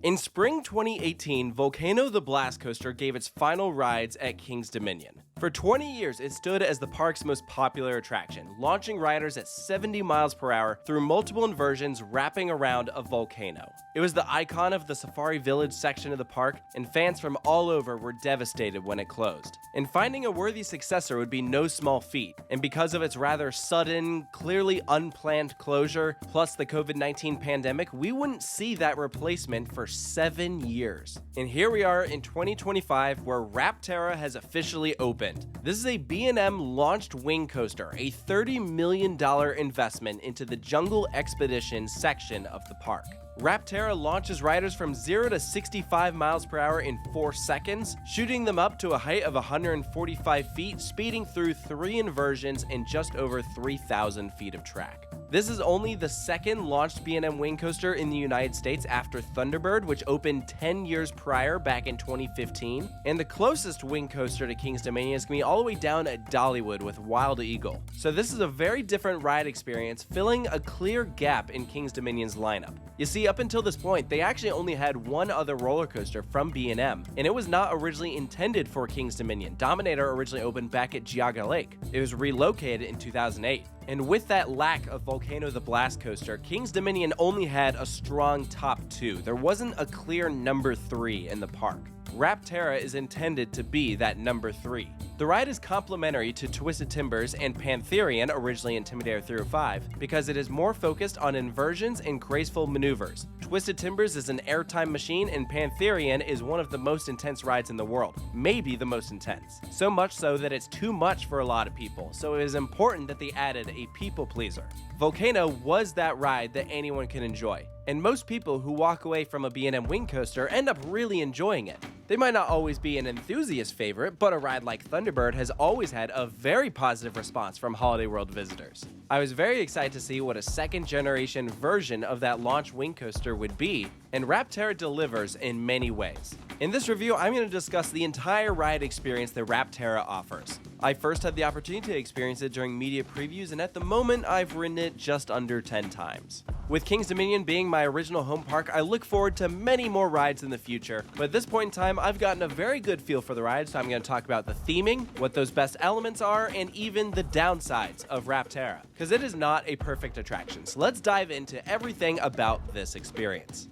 In spring 2018, Volcano the Blast Coaster gave its final rides at King's Dominion. For 20 years, it stood as the park's most popular attraction, launching riders at 70 miles per hour through multiple inversions wrapping around a volcano. It was the icon of the Safari Village section of the park, and fans from all over were devastated when it closed. And finding a worthy successor would be no small feat, and because of its rather sudden, clearly unplanned closure, plus the COVID-19 pandemic, we wouldn't see that replacement for 7 years. And here we are in 2025, where Rapterra has officially opened. This is a B&M launched wing coaster, a $30 million investment into the Jungle Expedition section of the park. Rapterra launches riders from 0 to 65 miles per hour in 4 seconds, shooting them up to a height of 145 feet, speeding through 3 inversions and just over 3,000 feet of track. This is only the second launched B&M wing coaster in the United States after Thunderbird, which opened 10 years prior back in 2015. And the closest wing coaster to King's Dominion is going to be all the way down at Dollywood with Wild Eagle. So this is a very different ride experience, filling a clear gap in King's Dominion's lineup. You see, up until this point, they actually only had one other roller coaster from B&M, and it was not originally intended for King's Dominion. Dominator originally opened back at Geauga Lake. It was relocated in 2008. And with that lack of Volcano the Blast Coaster, King's Dominion only had a strong top 2. There wasn't a clear number 3 in the park. Rapterra is intended to be that number 3. The ride is complementary to Twisted Timbers and Pantherian, originally Intimidator 305, because it is more focused on inversions and graceful maneuvers. Twisted Timbers is an airtime machine, and Pantherian is one of the most intense rides in the world, maybe the most intense. So much so that it's too much for a lot of people, so it is important that they added a people pleaser. Volcano was that ride that anyone can enjoy, and most people who walk away from a B&M wing coaster end up really enjoying it. They might not always be an enthusiast favorite, but a ride like Thunderbird has always had a very positive response from Holiday World visitors. I was very excited to see what a second generation version of that launch wing coaster would be, and Rapterra delivers in many ways. In this review, I'm going to discuss the entire ride experience that Rapterra offers. I first had the opportunity to experience it during media previews, and at the moment, I've ridden it just under 10 times. With King's Dominion being my original home park, I look forward to many more rides in the future, but at this point in time, I've gotten a very good feel for the ride, so I'm going to talk about the theming, what those best elements are, and even the downsides of Rapterra, because it is not a perfect attraction. So let's dive into everything about this experience.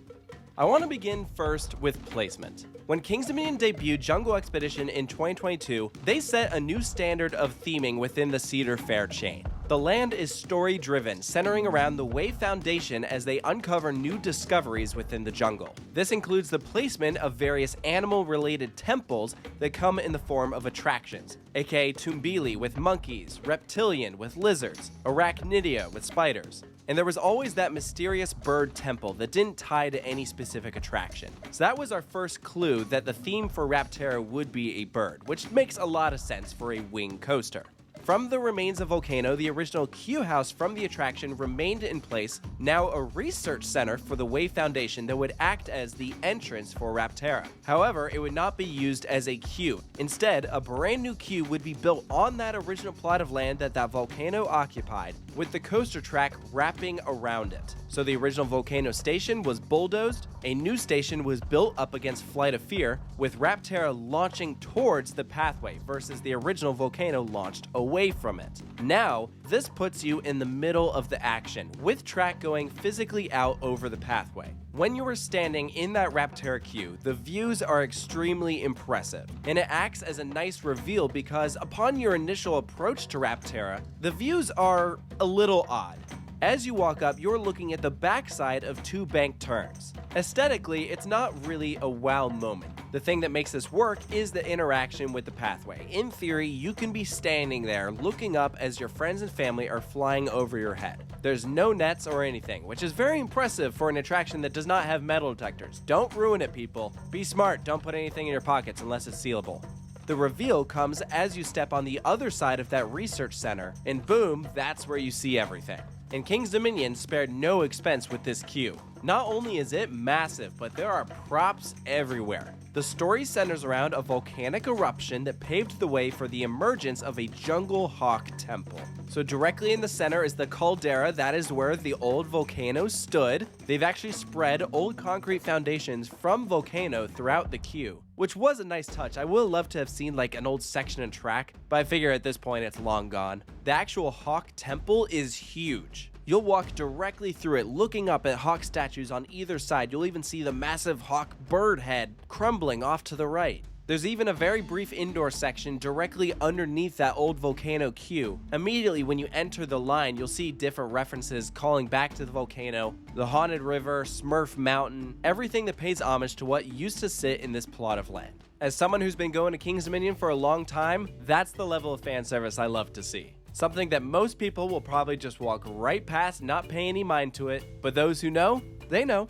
I want to begin first with placement. When King's Dominion debuted Jungle Expedition in 2022, they set a new standard of theming within the Cedar Fair chain. The land is story-driven, centering around the Way Foundation as they uncover new discoveries within the jungle. This includes the placement of various animal-related temples that come in the form of attractions, aka Tumbili with monkeys, Reptilian with lizards, Arachnidia with spiders. And there was always that mysterious bird temple that didn't tie to any specific attraction. So that was our first clue that the theme for Rapterra would be a bird, which makes a lot of sense for a wing coaster. From the remains of Volcano, the original Q house from the attraction remained in place, now a research center for the Way Foundation that would act as the entrance for Rapterra. However, it would not be used as a queue. Instead, a brand new queue would be built on that original plot of land that Volcano occupied, with the coaster track wrapping around it. So the original Volcano station was bulldozed, a new station was built up against Flight of Fear, with Rapterra launching towards the pathway versus the original Volcano launched away from it. Now, this puts you in the middle of the action, with track going physically out over the pathway. When you are standing in that Rapterra queue, the views are extremely impressive, and it acts as a nice reveal because upon your initial approach to Rapterra, the views are a little odd. As you walk up, you're looking at the backside of 2 bank turns. Aesthetically, it's not really a wow moment. The thing that makes this work is the interaction with the pathway. In theory, you can be standing there looking up as your friends and family are flying over your head. There's no nets or anything, which is very impressive for an attraction that does not have metal detectors. Don't ruin it, people. Be smart, don't put anything in your pockets unless it's sealable. The reveal comes as you step on the other side of that research center, and boom, that's where you see everything. And King's Dominion spared no expense with this queue. Not only is it massive, but there are props everywhere. The story centers around a volcanic eruption that paved the way for the emergence of a jungle hawk temple. So directly in the center is the caldera, that is where the old volcano stood. They've actually spread old concrete foundations from volcano throughout the queue, which was a nice touch. I would love to have seen like an old section and track, but I figure at this point it's long gone. The actual hawk temple is huge. You'll walk directly through it, looking up at hawk statues on either side. You'll even see the massive hawk bird head crumbling off to the right. There's even a very brief indoor section directly underneath that old volcano queue. Immediately when you enter the line, you'll see different references calling back to the volcano, the haunted river, Smurf Mountain, everything that pays homage to what used to sit in this plot of land. As someone who's been going to King's Dominion for a long time, that's the level of fan service I love to see. Something that most people will probably just walk right past, not pay any mind to it, but those who know, they know.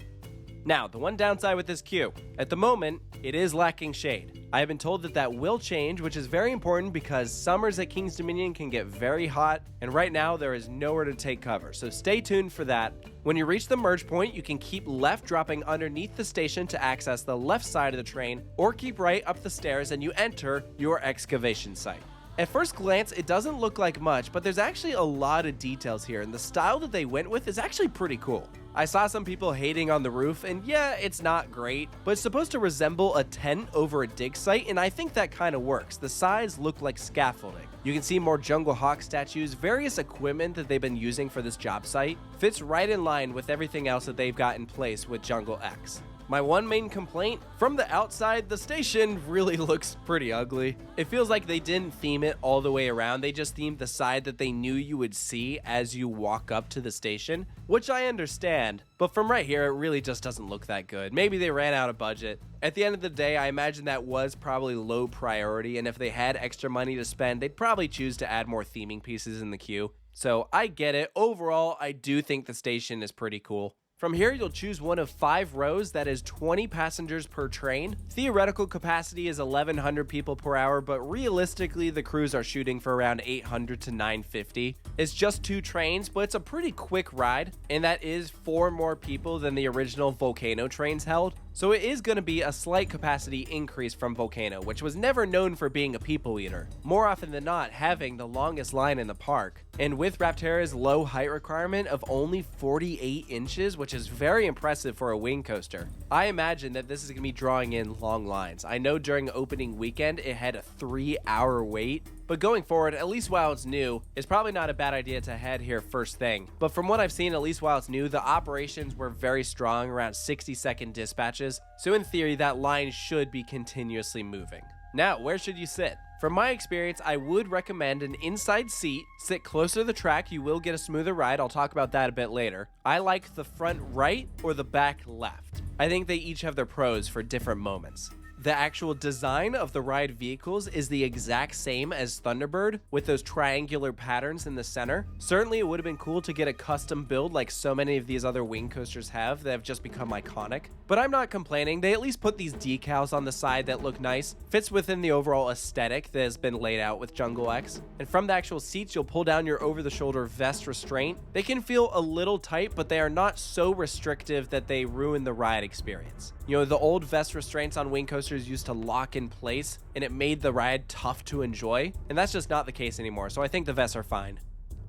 Now, the one downside with this queue, at the moment, it is lacking shade. I have been told that that will change, which is very important because summers at King's Dominion can get very hot, and right now there is nowhere to take cover, so stay tuned for that. When you reach the merge point, you can keep left, dropping underneath the station to access the left side of the train, or keep right up the stairs and you enter your excavation site. At first glance, it doesn't look like much, but there's actually a lot of details here, and the style that they went with is actually pretty cool. I saw some people hating on the roof, and yeah, it's not great, but it's supposed to resemble a tent over a dig site, and I think that kind of works. The sides look like scaffolding. You can see more jungle hawk statues, various equipment that they've been using for this job site. Fits right in line with everything else that they've got in place with Jungle X. My one main complaint, from the outside, the station really looks pretty ugly. It feels like they didn't theme it all the way around, they just themed the side that they knew you would see as you walk up to the station, which I understand, but from right here, it really just doesn't look that good. Maybe they ran out of budget. At the end of the day, I imagine that was probably low priority, and if they had extra money to spend, they'd probably choose to add more theming pieces in the queue. So I get it. Overall, I do think the station is pretty cool. From here, you'll choose one of 5 rows that is 20 passengers per train. Theoretical capacity is 1,100 people per hour, but realistically, the crews are shooting for around 800 to 950. It's just 2 trains, but it's a pretty quick ride, and that is 4 more people than the original Volcano trains held. So it is going to be a slight capacity increase from Volcano, which was never known for being a people eater, more often than not having the longest line in the park. And with Rapterra's low height requirement of only 48 inches, which is very impressive for a wing coaster, I imagine that this is going to be drawing in long lines. I know during opening weekend it had a 3-hour wait, but going forward, at least while it's new, it's probably not a bad idea to head here first thing. But from what I've seen, at least while it's new, the operations were very strong, around 60-second dispatches, so in theory, that line should be continuously moving. Now, where should you sit? From my experience, I would recommend an inside seat. Sit closer to the track, you will get a smoother ride. I'll talk about that a bit later. I like the front right or the back left. I think they each have their pros for different moments. The actual design of the ride vehicles is the exact same as Thunderbird, with those triangular patterns in the center. Certainly, it would have been cool to get a custom build like so many of these other wing coasters have that have just become iconic. But I'm not complaining. They at least put these decals on the side that look nice. Fits within the overall aesthetic that has been laid out with Jungle X. And from the actual seats, you'll pull down your over-the-shoulder vest restraint. They can feel a little tight, but they are not so restrictive that they ruin the ride experience. You know, the old vest restraints on wing coasters used to lock in place, and it made the ride tough to enjoy, and that's just not the case anymore, so I think the vests are fine.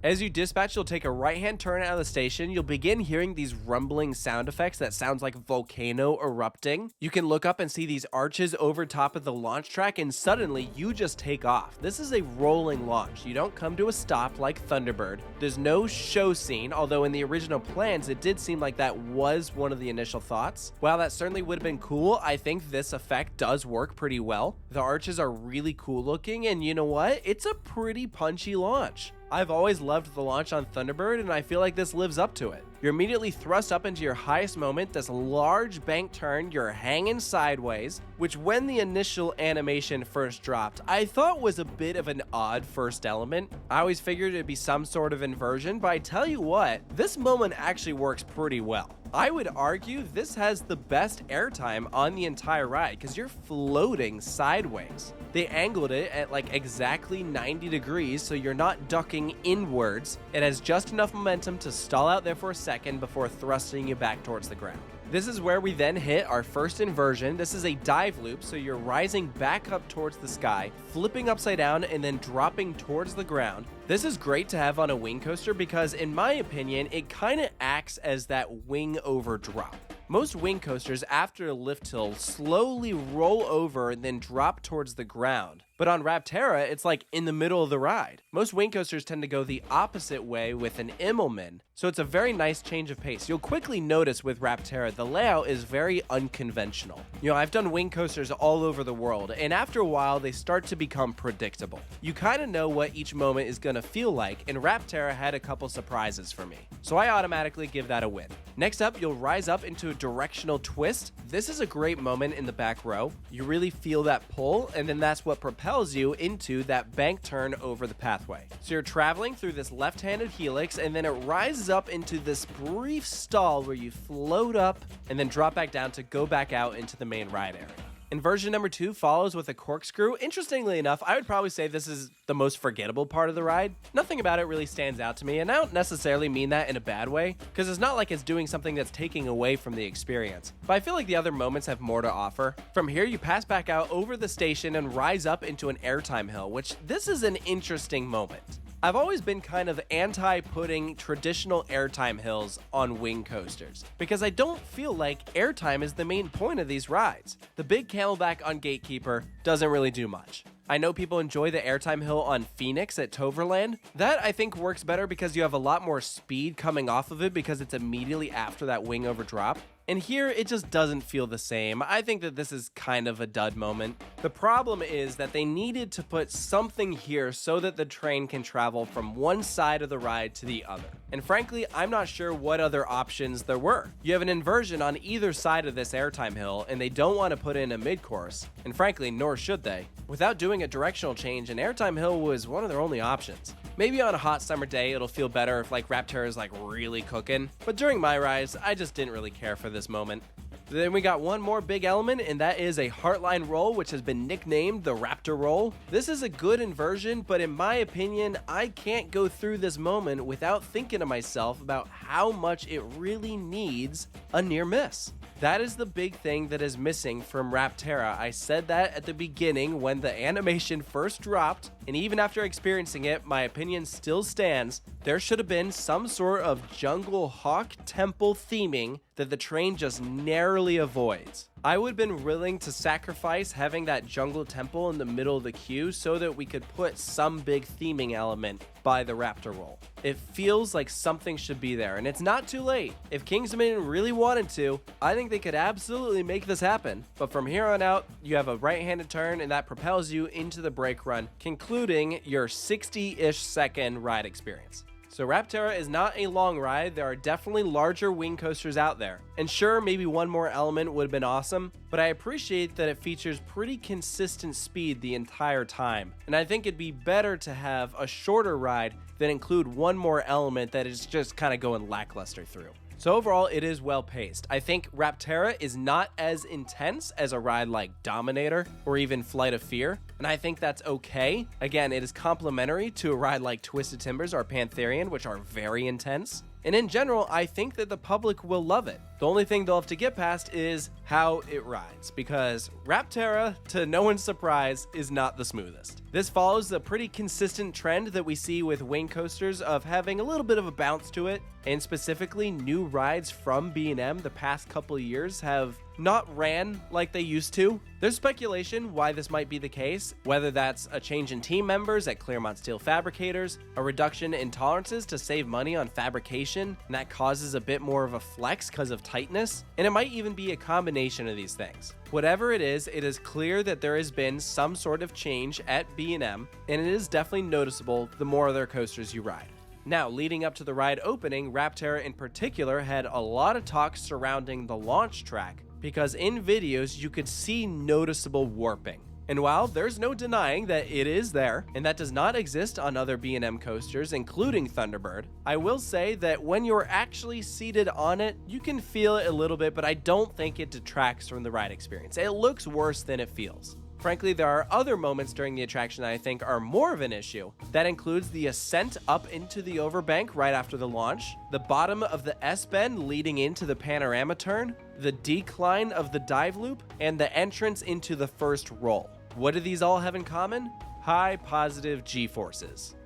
As you dispatch, you'll take a right-hand turn out of the station. You'll begin hearing these rumbling sound effects that sounds like volcano erupting. You can look up and see these arches over top of the launch track, and suddenly you just take off. This is a rolling launch. You don't come to a stop like Thunderbird. There's no show scene, although in the original plans, it did seem like that was one of the initial thoughts. While that certainly would have been cool, I think this effect does work pretty well. The arches are really cool looking, and you know what? It's a pretty punchy launch. I've always loved the launch on Thunderbird, and I feel like this lives up to it. You're immediately thrust up into your highest moment, this large bank turn, you're hanging sideways, which when the initial animation first dropped, I thought was a bit of an odd first element. I always figured it'd be some sort of inversion, but I tell you what, this moment actually works pretty well. I would argue this has the best airtime on the entire ride because you're floating sideways. They angled it at like exactly 90 degrees so you're not ducking inwards. It has just enough momentum to stall out there for a second before thrusting you back towards the ground. This is where we then hit our first inversion. This is a dive loop, so you're rising back up towards the sky, flipping upside down, and then dropping towards the ground. This is great to have on a wing coaster because, in my opinion, it kind of acts as that wing over drop. Most wing coasters, after a lift hill, slowly roll over and then drop towards the ground. But on Rapterra, it's like in the middle of the ride. Most wing coasters tend to go the opposite way with an Immelman, so it's a very nice change of pace. You'll quickly notice with Rapterra, the layout is very unconventional. I've done wing coasters all over the world, and after a while, they start to become predictable. You kind of know what each moment is going to feel like, and Rapterra had a couple surprises for me, so I automatically give that a win. Next up, you'll rise up into a directional twist. This is a great moment in the back row. You really feel that pull, and then that's what propels you into that bank turn over the pathway. So you're traveling through this left-handed helix, and then it rises up into this brief stall where you float up and then drop back down to go back out into the main ride area. Inversion number 2 follows with a corkscrew. Interestingly enough, I would probably say this is the most forgettable part of the ride. Nothing about it really stands out to me, and I don't necessarily mean that in a bad way, because it's not like it's doing something that's taking away from the experience. But I feel like the other moments have more to offer. From here, you pass back out over the station and rise up into an airtime hill, which this is an interesting moment. I've always been kind of anti-putting traditional airtime hills on wing coasters because I don't feel like airtime is the main point of these rides. The big camelback on Gatekeeper doesn't really do much. I know people enjoy the airtime hill on Phoenix at Toverland. That I think works better because you have a lot more speed coming off of it because it's immediately after that wing over drop. And here, it just doesn't feel the same. I think that this is kind of a dud moment. The problem is that they needed to put something here so that the train can travel from one side of the ride to the other. And frankly, I'm not sure what other options there were. You have an inversion on either side of this airtime hill, and they don't want to put in a mid-course. And frankly, nor should they. Without doing a directional change, an airtime hill was one of their only options. Maybe on a hot summer day, it'll feel better if like Rapterra is like really cooking. But during my rides, I just didn't really care for this moment. Then we got one more big element, and that is a Heartline roll, which has been nicknamed the Raptor roll. This is a good inversion, but in my opinion, I can't go through this moment without thinking to myself about how much it really needs a near miss. That is the big thing that is missing from Rapterra. I said that at the beginning when the animation first dropped, and even after experiencing it, my opinion still stands. There should have been some sort of jungle hawk temple theming that the train just narrowly avoids. I would have been willing to sacrifice having that jungle temple in the middle of the queue so that we could put some big theming element by the Raptor roll. It feels like something should be there, and it's not too late. If King's Dominion really wanted to, I think they could absolutely make this happen. But from here on out, you have a right-handed turn, and that propels you into the brake run, concluding your 60-ish second ride experience. So Rapterra is not a long ride. There are definitely larger wing coasters out there. And sure, maybe one more element would have been awesome, but I appreciate that it features pretty consistent speed the entire time. And I think it'd be better to have a shorter ride than include one more element that is just kind of going lackluster through. So overall, it is well paced. I think Rapterra is not as intense as a ride like Dominator or even Flight of Fear, and I think that's okay. Again, it is complementary to a ride like Twisted Timbers or Pantherian, which are very intense. And in general, I think that the public will love it. The only thing they'll have to get past is how it rides, because Rapterra, to no one's surprise, is not the smoothest. This follows the pretty consistent trend that we see with wing coasters of having a little bit of a bounce to it, and specifically new rides from B&M the past couple of years have not ran like they used to. There's speculation why this might be the case, whether that's a change in team members at Claremont Steel Fabricators, a reduction in tolerances to save money on fabrication, and that causes a bit more of a flex because of tightness, and it might even be a combination of these things. Whatever it is clear that there has been some sort of change at B&M, and it is definitely noticeable the more of their coasters you ride. Now, leading up to the ride opening, Rapterra in particular had a lot of talk surrounding the launch track, because in videos you could see noticeable warping. And while there's no denying that it is there, and that does not exist on other B&M coasters, including Thunderbird, I will say that when you're actually seated on it, you can feel it a little bit, but I don't think it detracts from the ride experience. It looks worse than it feels. Frankly, there are other moments during the attraction that I think are more of an issue. That includes the ascent up into the overbank right after the launch, the bottom of the S-bend leading into the panorama turn, the decline of the dive loop, and the entrance into the first roll. What do these all have in common? High positive G-forces.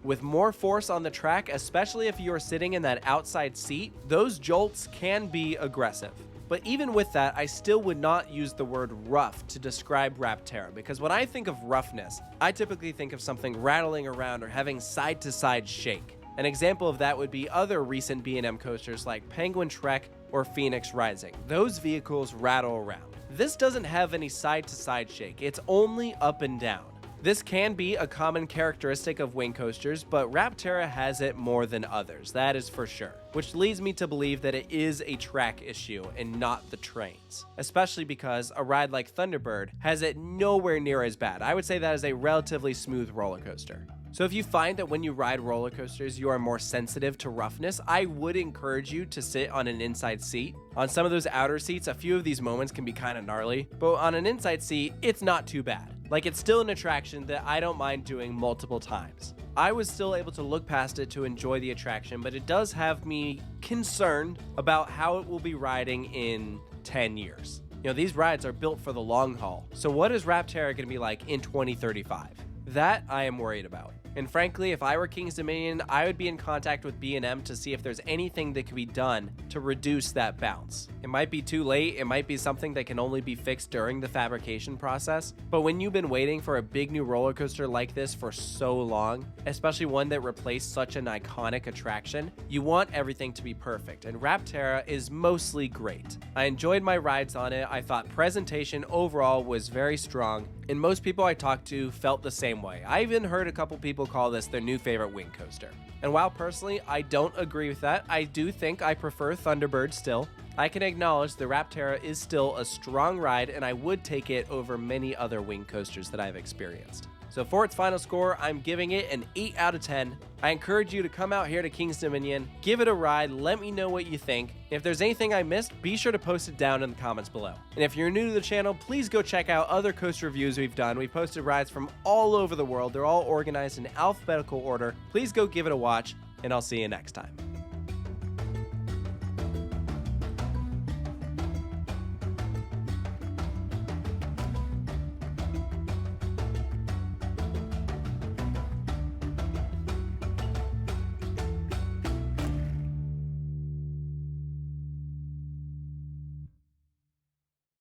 With more force on the track, especially if you're sitting in that outside seat, those jolts can be aggressive. But even with that, I still would not use the word rough to describe Rapterra, because when I think of roughness, I typically think of something rattling around or having side-to-side shake. An example of that would be other recent B&M coasters like Penguin Trek or Phoenix Rising. Those vehicles rattle around. This doesn't have any side-to-side shake, it's only up and down. This can be a common characteristic of wing coasters, but Rapterra has it more than others, that is for sure. Which leads me to believe that it is a track issue and not the trains. Especially because a ride like Thunderbird has it nowhere near as bad. I would say that is a relatively smooth roller coaster. So if you find that when you ride roller coasters you are more sensitive to roughness, I would encourage you to sit on an inside seat. On some of those outer seats, a few of these moments can be kind of gnarly, but on an inside seat, it's not too bad. Like, it's still an attraction that I don't mind doing multiple times. I was still able to look past it to enjoy the attraction, but it does have me concerned about how it will be riding in 10 years. You know, these rides are built for the long haul. So what is Rapterra going to be like in 2035? That I am worried about. And frankly, if I were King's Dominion, I would be in contact with B&M to see if there's anything that could be done to reduce that bounce. It might be too late, it might be something that can only be fixed during the fabrication process, but when you've been waiting for a big new roller coaster like this for so long, especially one that replaced such an iconic attraction, you want everything to be perfect, and Rapterra is mostly great. I enjoyed my rides on it, I thought presentation overall was very strong, and most people I talked to felt the same way. I even heard a couple people call this their new favorite wing coaster. And while personally I don't agree with that, I do think I prefer Thunderbird still. I can acknowledge the Rapterra is still a strong ride and I would take it over many other wing coasters that I've experienced. So for its final score, I'm giving it an 8 out of 10. I encourage you to come out here to King's Dominion, give it a ride, let me know what you think. If there's anything I missed, be sure to post it down in the comments below. And if you're new to the channel, please go check out other coaster reviews we've done. We posted rides from all over the world. They're all organized in alphabetical order. Please go give it a watch, and I'll see you next time.